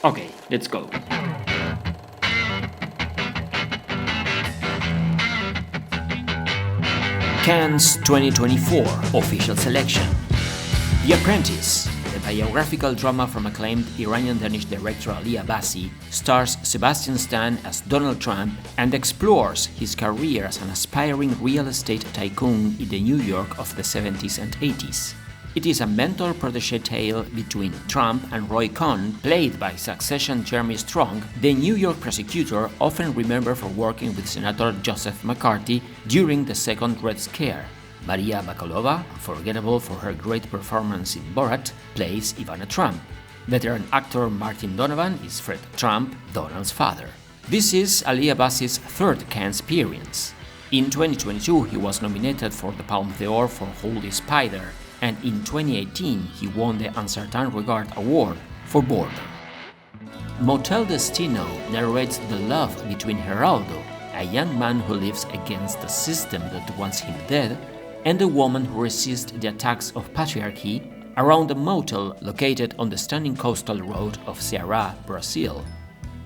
Okay, let's go. Cannes 2024 Official Selection. The Apprentice, the biographical drama from acclaimed Iranian-Danish director Ali ABBASI, stars Sebastian Stan as Donald Trump and explores his career as an aspiring real estate tycoon in the New York of the 70s and 80s. It is a mentor-protege tale between Trump and Roy Cohn, played by Succession Jeremy Strong, the New York prosecutor often remembered for working with Senator Joseph McCarthy during the Second Red Scare. Maria Bakalova, unforgettable for her great performance in Borat, plays Ivana Trump. Veteran actor Martin Donovan is Fred Trump, Donald's father. This is Ali ABBASI's third Cannes appearance. In 2022, he was nominated for the Palme d'Or for Holy Spider, and in 2018 he won the Uncertain Regard Award for Boredom. Motel Destino narrates the love between Geraldo, a young man who lives against the system that wants him dead, and a woman who resists the attacks of patriarchy around a motel located on the stunning coastal road of Ceará, Brazil.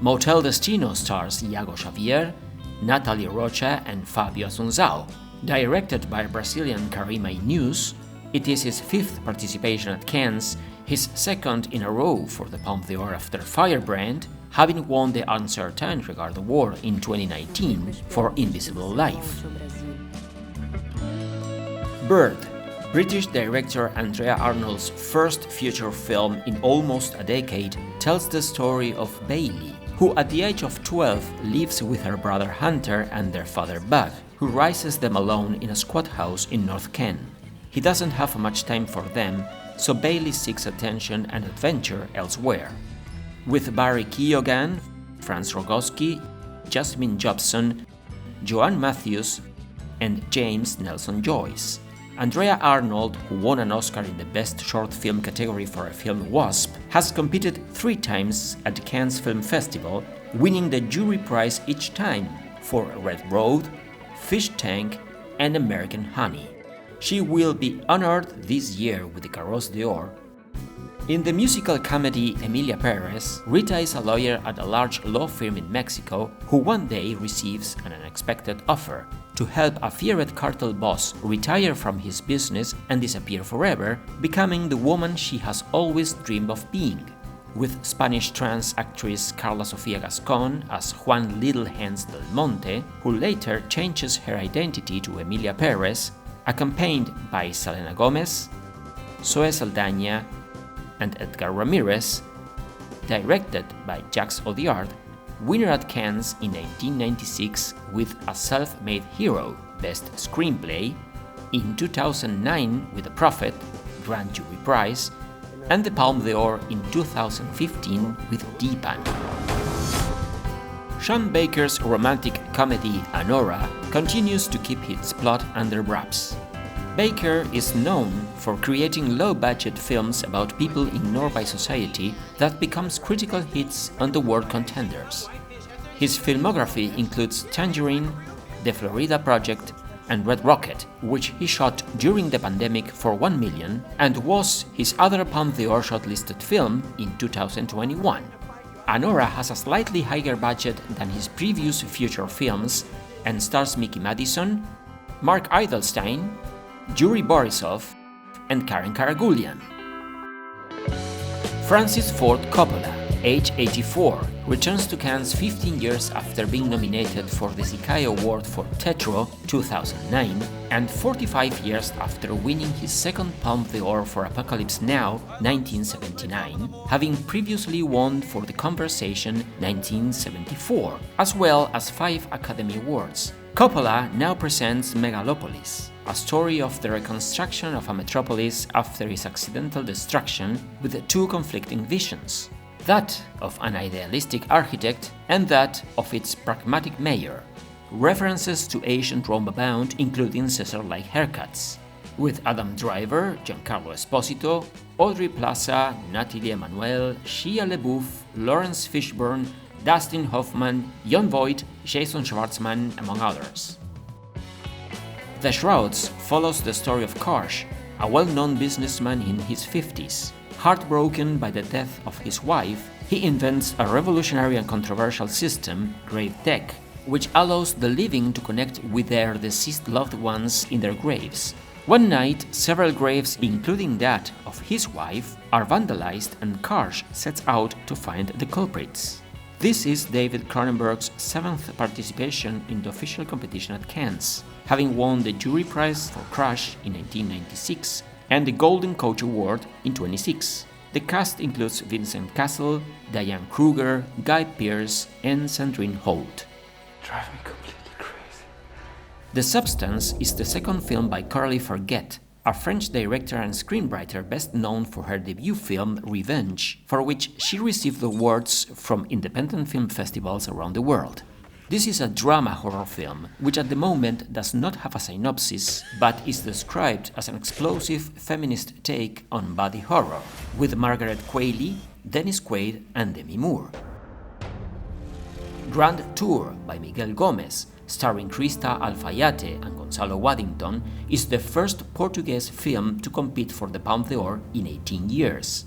Motel Destino stars Iago Xavier, Natalie Rocha and Fabio Assunção. Directed by Brazilian Karim, NOUZ, it is his fifth participation at Cannes, his second in a row for the Palme d'Or after Firebrand, having won the Uncertain Regard Award in 2019 for Invisible Life. Bird, British director Andrea Arnold's first feature film in almost a decade, tells the story of Bailey, who at the age of 12 lives with her brother Hunter and their father Bud, who raises them alone in a squat house in North Kent. He doesn't have much time for them, so Bailey seeks attention and adventure elsewhere. With Barry Keoghan, Franz Rogowski, Jasmine Jobson, Joanne Matthews, and James Nelson Joyce. Andrea Arnold, who won an Oscar in the Best Short Film category for a film Wasp, has competed 3 times at the Cannes Film Festival, winning the jury prize each time for Red Road, Fish Tank, and American Honey. She will be honored this year with the Carrosse d'Or. In the musical comedy Emilia Perez, Rita is a lawyer at a large law firm in Mexico who one day receives an unexpected offer to help a feared cartel boss retire from his business and disappear forever, becoming the woman she has always dreamed of being. With Spanish trans actress Carla Sofia Gascon as Juan Little Hands del Monte, who later changes her identity to Emilia Perez, accompanied by Selena Gomez, Zoe Saldana, and Edgar Ramirez, directed by Jacques AUDIARD, winner at Cannes in 1996 with A Self-Made Hero, Best Screenplay, in 2009 with The Prophet, Grand Jury Prize, and the Palme d'Or in 2015 with Deepan. Sean Baker's romantic comedy Anora continues to keep its plot under wraps. Baker is known for creating low-budget films about people ignored by society that becomes critical hits on the World Contenders. His filmography includes Tangerine, The Florida Project, and Red Rocket, which he shot during the pandemic for $1 million and was his other Palme d'Or shortlisted film in 2021. Anora has a slightly higher budget than his previous feature films and stars Mickey Madison, Mark Eidelstein, Yuri Borisov, and Karen Karagulian. Francis Ford Coppola, age 84, returns to Cannes 15 years after being nominated for the Zhang-Ke Award for Tetro 2009 and 45 years after winning his second Palme d'Or for Apocalypse Now 1979, having previously won for The Conversation 1974, as well as 5 Academy Awards. Coppola now presents Megalopolis, a story of the reconstruction of a metropolis after its accidental destruction with 2 conflicting visions, that of an idealistic architect and that of its pragmatic mayor. References to ancient Rome abound, including Caesar-like haircuts, with Adam Driver, Giancarlo Esposito, Audrey Plaza, Nathalie Emmanuel, Shia LaBeouf, Lawrence Fishburne, Dustin Hoffman, Jon Voight, Jason Schwartzman, among others. The Shrouds follows the story of Karsh, a well-known businessman in his 50s, heartbroken by the death of his wife, He invents a revolutionary and controversial system, grave tech, which allows the living to connect with their deceased loved ones in their graves. One night, several graves, including that of his wife, are vandalized and Karsh sets out to find the culprits. This is David Cronenberg's 7th participation in the official competition at Cannes, having won the jury prize for Crash in 1996 and the Golden Coach Award in 2006. The cast includes Vincent Cassel, Diane Kruger, Guy Pearce, and Sandrine Holt. Drive me completely crazy. The Substance is the second film by Coralie FARGEAT, a French director and screenwriter best known for her debut film Revenge, for which she received awards from independent film festivals around the world. This is a drama horror film, which at the moment does not have a synopsis, but is described as an explosive feminist take on body horror, with Margaret Qualley, Dennis Quaid and Demi Moore. Grand Tour by Miguel GOMES, starring Krista Alfayate and Gonzalo Waddington, is the first Portuguese film to compete for the Palme d'Or in 18 years.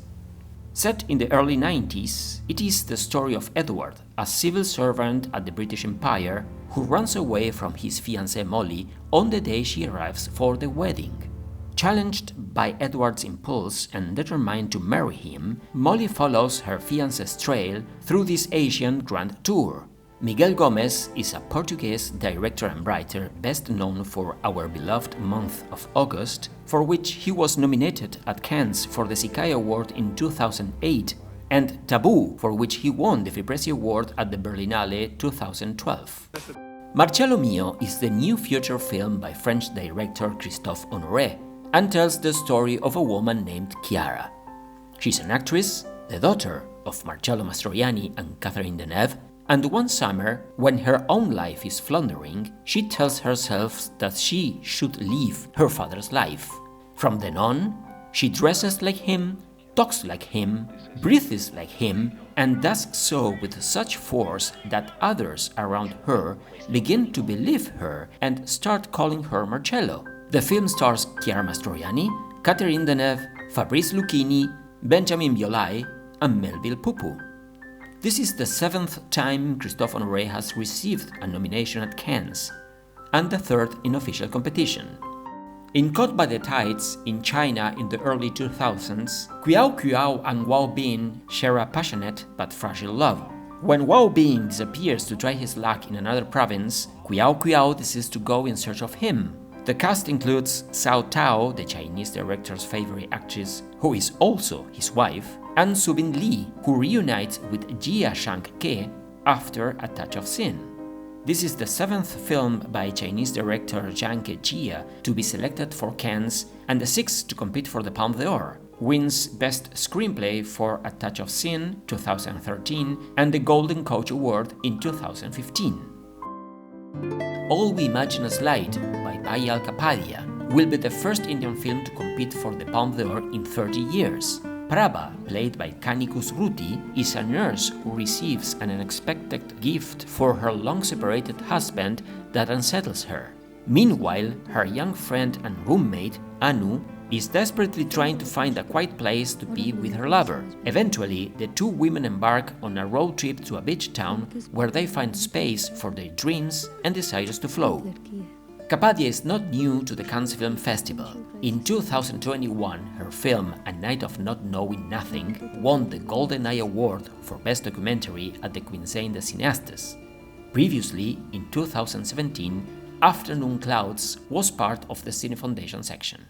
Set in the early 90s, it is the story of Edward, a civil servant at the British Empire who runs away from his fiancée Molly on the day she arrives for the wedding. Challenged by Edward's impulse and determined to marry him, Molly follows her fiancé's trail through this Asian grand tour. Miguel GOMES is a Portuguese director and writer best known for Our Beloved Month of August, for which he was nominated at Cannes for the Sikai Award in 2008, and Taboo, for which he won the Fipressi Award at the Berlinale 2012. Marcello Mio is the new feature film by French director Christophe Honore and tells the story of a woman named Chiara. She's an actress, the daughter of Marcello Mastroianni and Catherine Deneuve, and one summer, when her own life is floundering, she tells herself that she should live her father's life. From then on, she dresses like him, talks like him, breathes like him, and does so with such force that others around her begin to believe her and start calling her Marcello. The film stars Chiara Mastroianni, Catherine Deneuve, Fabrice Lucchini, Benjamin Biolay, and Melville Pupu. This is the 7th time Christophe Honore has received a nomination at Cannes, and the 3rd in official competition. In Caught by the Tides in China in the early 2000s, Qiao Qiao and Wao Bin share a passionate but fragile love. When Wao Bin disappears to try his luck in another province, Qiao Qiao decides to go in search of him. The cast includes Cao Tao, the Chinese director's favorite actress, who is also his wife, and Subin Li, who reunites with Jia Zhang-Ke after A Touch of Sin. This is the 7th film by Chinese director Zhang-Ke Jia to be selected for Cannes and the 6th to compete for the Palme d'Or. Wins Best Screenplay for A Touch of Sin 2013 and the Golden Coach Award in 2015. All We Imagine As Light by Payal KAPADIA will be the first Indian film to compete for the Palme d'Or in 30 years. Prabha, played by Kannikus Ruti, is a nurse who receives an unexpected gift for her long-separated husband that unsettles her. Meanwhile, her young friend and roommate, Anu, is desperately trying to find a quiet place to be with her lover. Eventually, the two women embark on a road trip to a beach town where they find space for their dreams and desires to flow. KAPADIA is not new to the Cannes Film Festival. In 2021, her film A Night of Not Knowing Nothing won the Golden Eye Award for Best Documentary at the Quinzaine des Cinéastes. Previously, in 2017, Afternoon Clouds was part of the Cine Foundation section.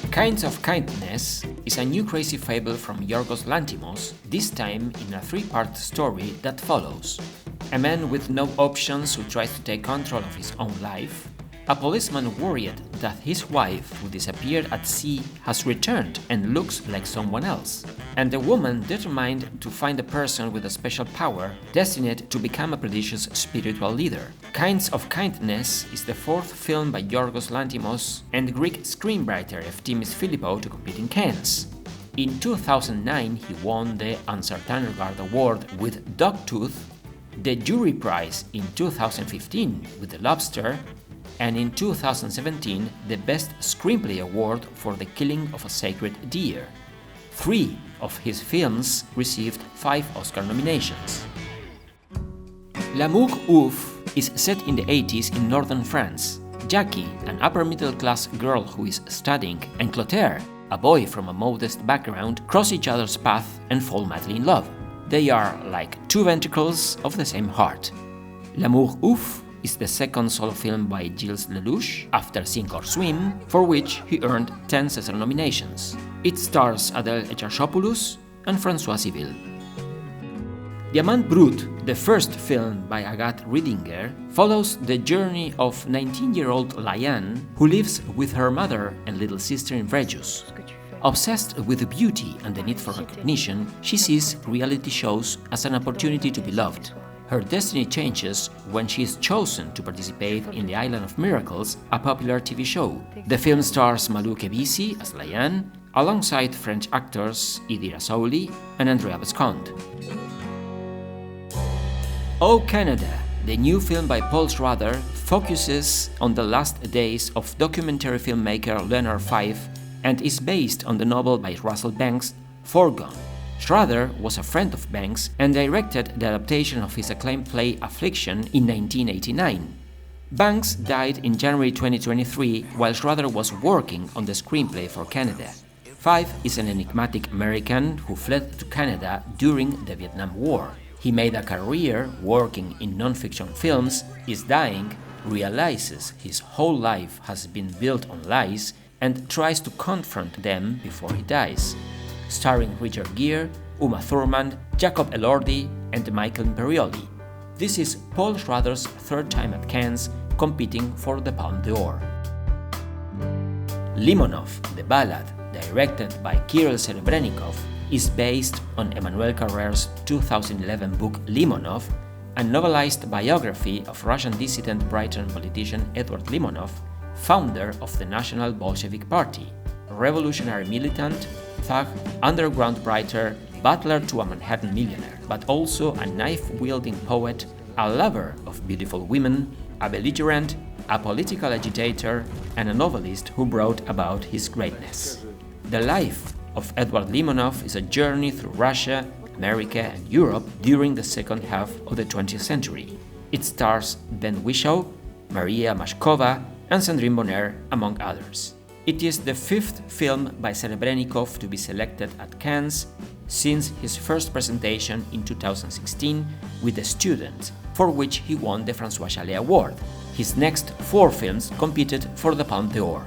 Kinds of Kindness is a new crazy fable from Yorgos Lanthimos, this time in a 3-part story that follows a man with no options who tries to take control of his own life, a policeman worried that his wife, who disappeared at sea, has returned and looks like someone else, and a woman determined to find a person with a special power destined to become a prodigious spiritual leader. Kinds of Kindness is the 4th film by Yorgos Lanthimos and Greek screenwriter Eftimis Philippou to compete in Cannes. In 2009, he won the Uncertain Regard Award with Dogtooth, the Jury Prize in 2015 with The Lobster, and in 2017 the Best Screenplay Award for The Killing of a Sacred Deer. 3 of his films received 5 Oscar nominations. L'amour ouf is set in the 80s in northern France. Jacques, an upper-middle-class girl who is studying, and Clotaire, a boy from a modest background, cross each other's path and fall madly in love. They are like two ventricles of the same heart. L'amour ouf is the second solo film by Gilles Lelouch after Sink or Swim, for which he earned 10 César nominations. It stars Adèle Exarchopoulos and François Civil. Diamant Brut, the first film by Agathe Riedinger, follows the journey of 19-year-old Liane, who lives with her mother and little sister in Rgos. Obsessed with beauty and the need for recognition, she sees reality shows as an opportunity to be loved. Her destiny changes when she is chosen to participate in The Island of Miracles, a popular TV show. The film stars Malou Kebisi as Liane, alongside French actors Idira Souli and Andrea Bescond. Oh Canada, the new film by Paul Schrader, focuses on the last days of documentary filmmaker Leonard Fife and is based on the novel by Russell Banks, Foregone. Schrader was a friend of Banks and directed the adaptation of his acclaimed play Affliction in 1989. Banks died in January 2023 while Schrader was working on the screenplay for Canada. Fife is an enigmatic American who fled to Canada during the Vietnam War. He made a career working in non-fiction films, is dying, realizes his whole life has been built on lies, and tries to confront them before he dies. Starring Richard Gere, Uma Thurman, Jacob Elordi, and Michael Imperioli. This is Paul Schrader's third time at Cannes, competing for the Palme d'Or. Limonov The Ballad, directed by Kirill Serebrennikov, is based on Emmanuel Carrère's 2011 book Limonov, a novelized biography of Russian dissident writer and politician Edward Limonov, founder of the National Bolshevik Party, a revolutionary militant, thug, underground writer, butler to a Manhattan millionaire, but also a knife-wielding poet, a lover of beautiful women, a belligerent, a political agitator, and a novelist who brought about his greatness. The life of Edward Limonov is a journey through Russia, America, and Europe during the second half of the 20th century. It stars Ben Whishaw, Maria Mashkova, and Sandrine Bonnaire, among others. It is the fifth film by Serebrennikov to be selected at Cannes since his first presentation in 2016 with The Student, for which he won the François Chalet Award. His next 4 films competed for the Palme d'Or.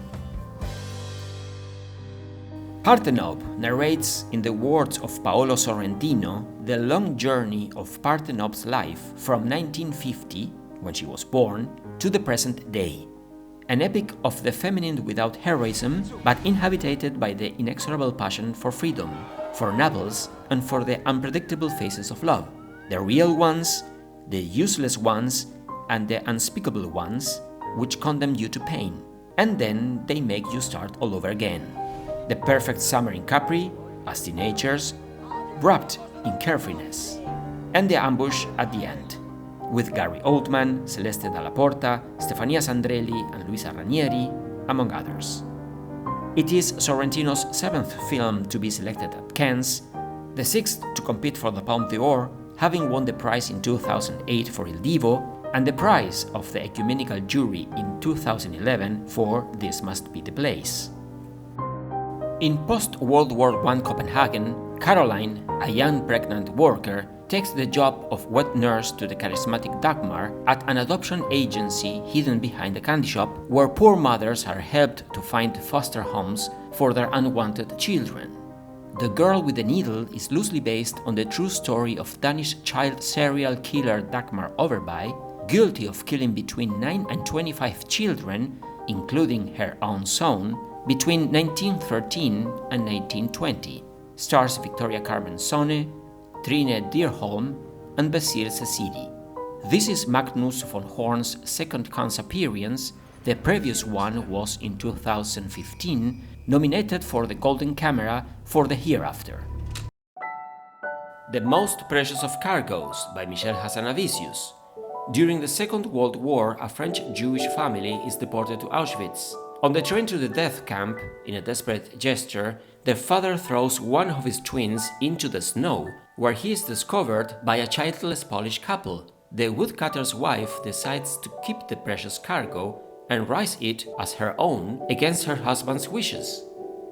Parthenope narrates, in the words of Paolo Sorrentino, the long journey of Parthenope's life from 1950, when she was born, to the present day. An epic of the feminine without heroism, but inhabited by the inexorable passion for freedom, for novels, and for the unpredictable faces of love. The real ones, the useless ones, and the unspeakable ones, which condemn you to pain. And then they make you start all over again. The perfect summer in Capri, as teenagers, wrapped in carefreeness, and the ambush at the end, with Gary Oldman, Celeste Dalla Porta, Stefania Sandrelli, and Luisa Ranieri, among others. It is Sorrentino's 7th film to be selected at Cannes, the 6th to compete for the Palme d'Or, having won the prize in 2008 for Il Divo, and the prize of the ecumenical jury in 2011 for This Must Be the Place. In post-World War I Copenhagen, Caroline, a young pregnant worker, takes the job of wet nurse to the charismatic Dagmar at an adoption agency hidden behind a candy shop, where poor mothers are helped to find foster homes for their unwanted children. The Girl with the Needle is loosely based on the true story of Danish child serial killer Dagmar Overby, guilty of killing between 9 and 25 children, including her own son, between 1913 and 1920. Stars Victoria Carmen Sonne, Trine Dyrholm, and Basir Cecili. This is Magnus von Horn's second Cannes appearance. The previous one was in 2015, nominated for the Golden Camera for The Hereafter. The Most Precious of Cargoes by Michel Hazanavicius. During the Second World War, a French Jewish family is deported to Auschwitz. On the train to the death camp, in a desperate gesture, the father throws one of his twins into the snow, where he is discovered by a childless Polish couple. The woodcutter's wife decides to keep the precious cargo and raise it as her own against her husband's wishes.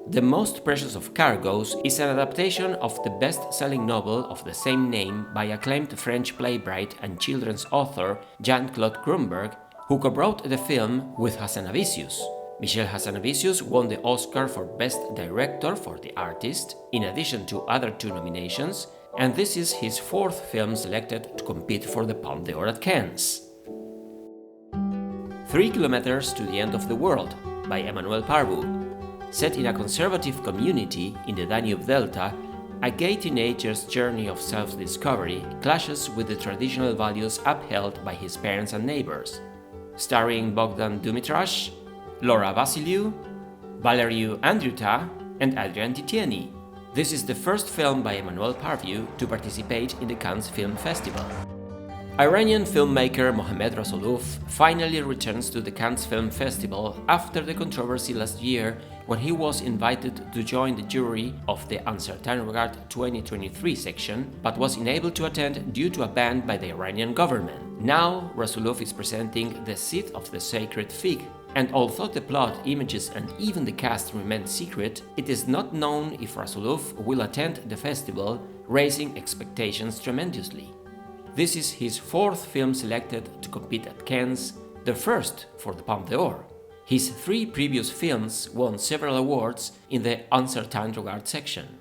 The Most Precious of Cargoes is an adaptation of the best-selling novel of the same name by acclaimed French playwright and children's author Jean-Claude Kronberg, who co-wrote the film with Hazanavicius. Michel Hazanavicius won the Oscar for Best Director for The Artist, in addition to other 2 nominations, and this is his 4th film selected to compete for the Palme d'Or at Cannes. 3 Kilometers to the End of the World by Emmanuel Parvu. Set in a conservative community in the Danube Delta, a gay teenager's journey of self-discovery clashes with the traditional values upheld by his parents and neighbors. Starring Bogdan Dumitrash, Laura Vasiliou, Valeriu Andriuta, and Adrian Titieni. This is the first film by Emmanuel Parvu to participate in the Cannes Film Festival. Iranian filmmaker Mohammad Rasulov finally returns to the Cannes Film Festival after the controversy last year when he was invited to join the jury of the Un Certain Regard 2023 section, but was unable to attend due to a ban by the Iranian government. Now, Rasulov is presenting The Seed of the Sacred Fig, and although the plot, images and even the cast remain secret, it is not known if Rasulov will attend the festival, raising expectations tremendously. This is his 4th film selected to compete at Cannes, the first for the Palme d'Or. His 3 previous films won several awards in the Un Certain Regard section.